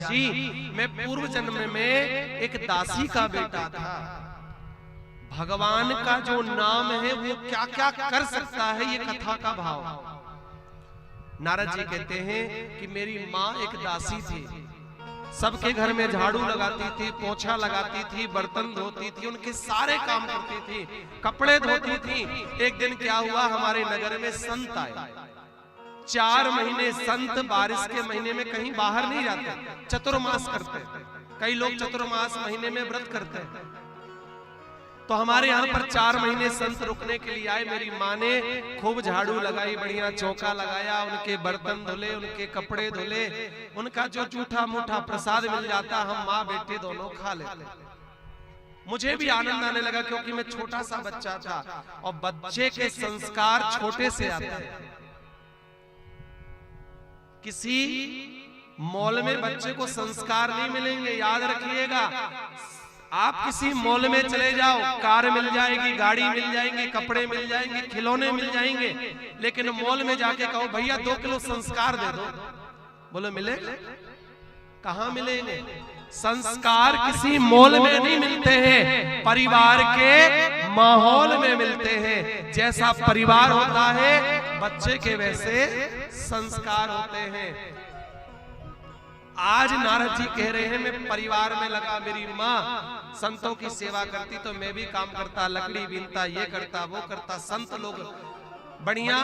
जी मैं पूर्व जन्म में एक दासी का बेटा था। भगवान का जो नाम है वो क्या क्या कर सकता है, ये कथा का भाव। नारद जी कहते हैं कि मेरी माँ एक दासी थी, सबके घर में झाड़ू लगाती थी, पोछा लगाती थी, बर्तन धोती थी, उनके सारे काम करती थी, कपड़े धोती थी। एक दिन क्या हुआ, हमारे नगर में संत आए। 4 महीने संत बारिश के महीने में कहीं बाहर नहीं जाते, चतुर्मास करते। कई लोग चतुर्मास महीने में व्रत करते हैं, तो हमारे यहाँ पर 4 महीने संत रुकने के लिए आए। मेरी माँ ने खूब झाड़ू लगाई, बढ़िया चौका लगाया, उनके बर्तन धुले, उनके कपड़े धुले, उनका जो जूठा मूठा प्रसाद मिल जाता हम माँ बेटे दोनों खा लेते। मुझे भी आनंद आने लगा क्योंकि मैं छोटा सा बच्चा था और बच्चे के संस्कार छोटे से आते हैं। किसी मॉल में बच्चे को संस्कार नहीं मिलेंगे, याद रखिएगा। आप किसी मॉल में चले जाओ, कार मिल जाएगी, गाड़ी मिल जाएंगी, कपड़े मिल जाएंगे, खिलौने मिल जाएंगे, लेकिन मॉल में जाके कहो भैया 2 किलो संस्कार दे दो, बोलो मिले? कहाँ मिलेंगे? संस्कार किसी मॉल में नहीं मिलते हैं, परिवार के माहौल में मिलते हैं। जैसा परिवार होता है बच्चे के वैसे संस्कार होते हैं। आज नारद जी कह रहे हैं मैं परिवार में लगा, मेरी माँ संतों की सेवा करती तो मैं भी काम करता, लकड़ी बीनता, ये करता वो करता। संत लोग बढ़िया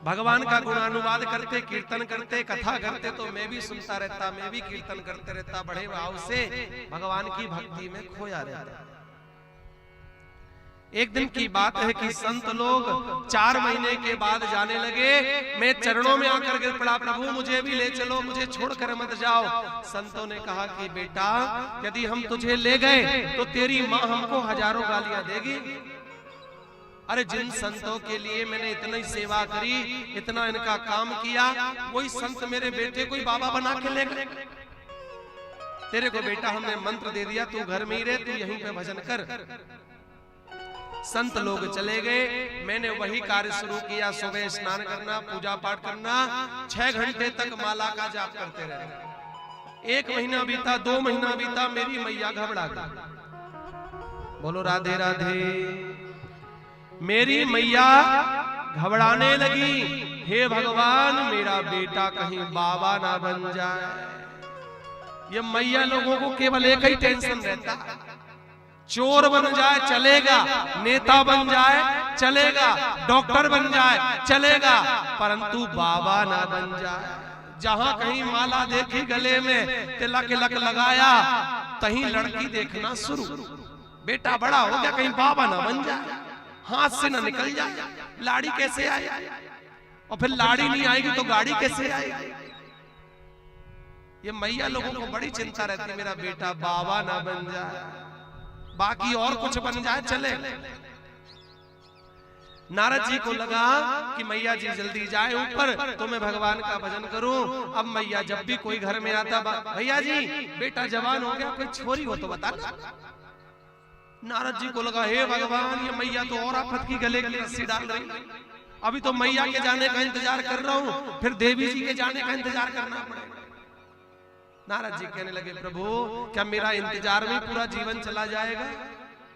भगवान का गुणानुवाद करते, कीर्तन करते, कथा करते, तो मैं भी सुनता रहता, मैं भी कीर्तन करते रहता, बड़े भाव से भगवान की भक्ति में खोया रहता। एक दिन की बात है कि संत लोग 4 महीने के बाद जाने लगे। मैं चरणों में आकर गिर पड़ा, प्रभु मुझे भी ले चलो, मुझे छोड़कर मत जाओ। संतों ने कहा कि बेटा यदि हम तुझे ले गए तो तेरी माँ हमको हजारों गालियां देगी। अरे जिन संतों के लिए मैंने इतनी सेवा करी, इतना इनका काम किया, वही संत मेरे बेटे को ही बाबा बना के ले गए। तेरे को बेटा हमने मंत्र दे दिया, तू घर में ही रह, तू यहीं पे भजन कर। संत लोग चले गए, मैंने वही कार्य शुरू किया। सुबह स्नान करना, पूजा पाठ करना, 6 घंटे तक माला का जाप करते रहे। 1 महीना बीता, 2 महीना बीता, मेरी मैया घबरा गई। बोलो राधे राधे। मेरी मैया घबराने लगी, हे भगवान मेरा बेटा कहीं बाबा ना बन जाए। ये मैया लोगों को केवल एक ही टेंशन रहता है, चोर बन जाए चलेगा, नेता बन जाए चलेगा, डॉक्टर बन जाए चलेगा, परंतु बाबा ना बन जाए। जहां कहीं माला देखी, गले में तिलक लगाया, कहीं लड़की देखना शुरू। बेटा बड़ा हो गया, कहीं बाबा ना बन जाए, हाथ से ना निकल जाए, लाड़ी कैसे आएगी, और फिर लाड़ी नहीं आएगी तो गाड़ी कैसे आएगी। ये मैया लोगों को बड़ी चिंता रहती है, मेरा बेटा बाबा ना बन जाए, बाकी और कुछ बन जाए चले। नारद जी को लगा कि मैया जी जल्दी जाए ऊपर तो मैं भगवान का भजन करूं। अब मैया जब भी कोई घर में आता, भैया जी बेटा जवान हो गया, कोई छोरी हो तो बता। नारद जी को लगा हे भगवान, ये मैया तो और आफत की गले की रस्सी डाल रही। अभी तो मैया के जाने का इंतजार कर रहा हूं, फिर देवी जी के जाने का इंतजार करना पड़ेगा। नारद जी कहने लगे प्रभु क्या मेरा इंतजार में पूरा जीवन चला जाएगा,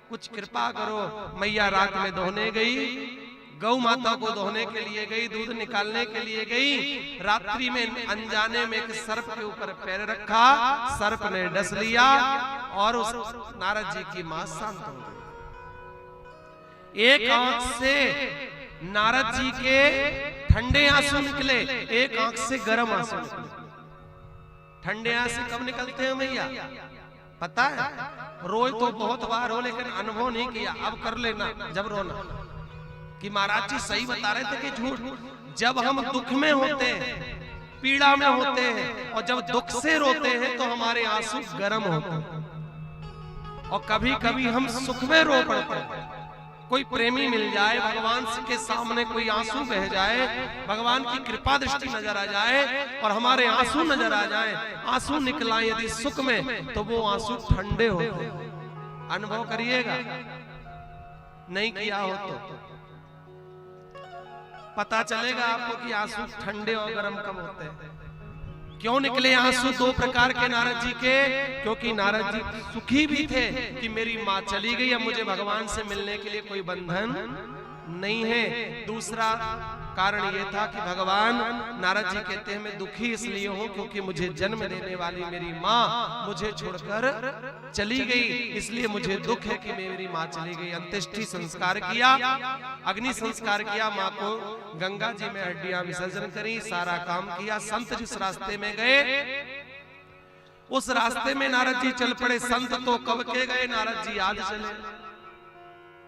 कुछ कृपा करो। मैया रात में दोहने गई, गौ माता को दोहने के लिए गई, दूध निकालने के लिए गई। रात्रि में अनजाने में एक सर्प के ऊपर पैर रखा, सर्प ने डस लिया और उस नारद जी की मां शांत हो गई। एक आंख से नारद जी के ठंडे आंसू निकले, एक आंख से गर्म आंसू निकले। ठंडे आंसू कब निकलते हैं मैया पता है? रोए तो बहुत बार हो, लेकिन अनुभव नहीं किया। अब कर लेना जब रोना, कि महाराज जी सही बता रहे थे कि झूठ। जब हम दुख में होते हैं, पीड़ा में होते हैं, और जब दुख से रोते हैं तो हमारे आंसू गर्म होते हैं, और कभी कभी हम सुख में रो पड़ते हैं। कोई प्रेमी मिल जाए, भगवान के सामने कोई आंसू बह जाए, भगवान की कृपा दृष्टि नजर आ जाए और हमारे आंसू नजर आ जाए, आंसू निकलाए यदि सुख में, तो वो आंसू ठंडे होते। अनुभव करिएगा, नहीं किया हो तो पता चलेगा आपको कि आंसू ठंडे और गर्म कब होते हैं। क्यों निकले आंसू दो प्रकार के नारद जी के? क्योंकि नारद जी सुखी भी थे कि मेरी माँ चली गई, अब मुझे भगवान से मिलने के लिए कोई बंधन नहीं है। दूसरा कारण ये था कि भगवान, नारद जी कहते हैं मैं दुखी इसलिए हूं क्योंकि मुझे जन्म देने वाली मेरी माँ मुझे छोड़कर चली गई, इसलिए मुझे दुख है कि मेरी माँ चली गई। अंत्येष्टि संस्कार किया, अग्नि संस्कार किया, माँ को गंगा जी में हड्डियां विसर्जन करी, सारा काम किया। संत जिस रास्ते में गए उस रास्ते में नारद जी चल पड़े। संत तो कब के गए, नारद जी आज चले।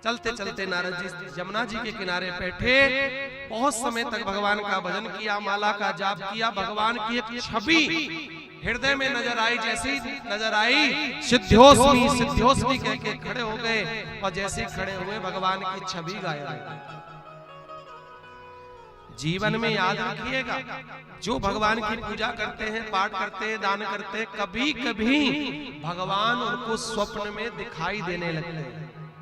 चलते चलते नारद जी यमुना जी के किनारे बैठे, बहुत समय तक भगवान का भजन किया, माला का जाप किया। भगवान की एक छवि हृदय में नजर आई, जैसी नजर आई सिद्ध्योस्मी सिद्ध्योस्मी कह के खड़े हो गए, और जैसे खड़े हुए भगवान की छवि गायब हो गई। जीवन में याद रखिएगा, जो भगवान की पूजा करते हैं, पाठ करते हैं, दान करते हैं, कभी कभी भगवान उनको स्वप्न में दिखाई देने लगते हैं।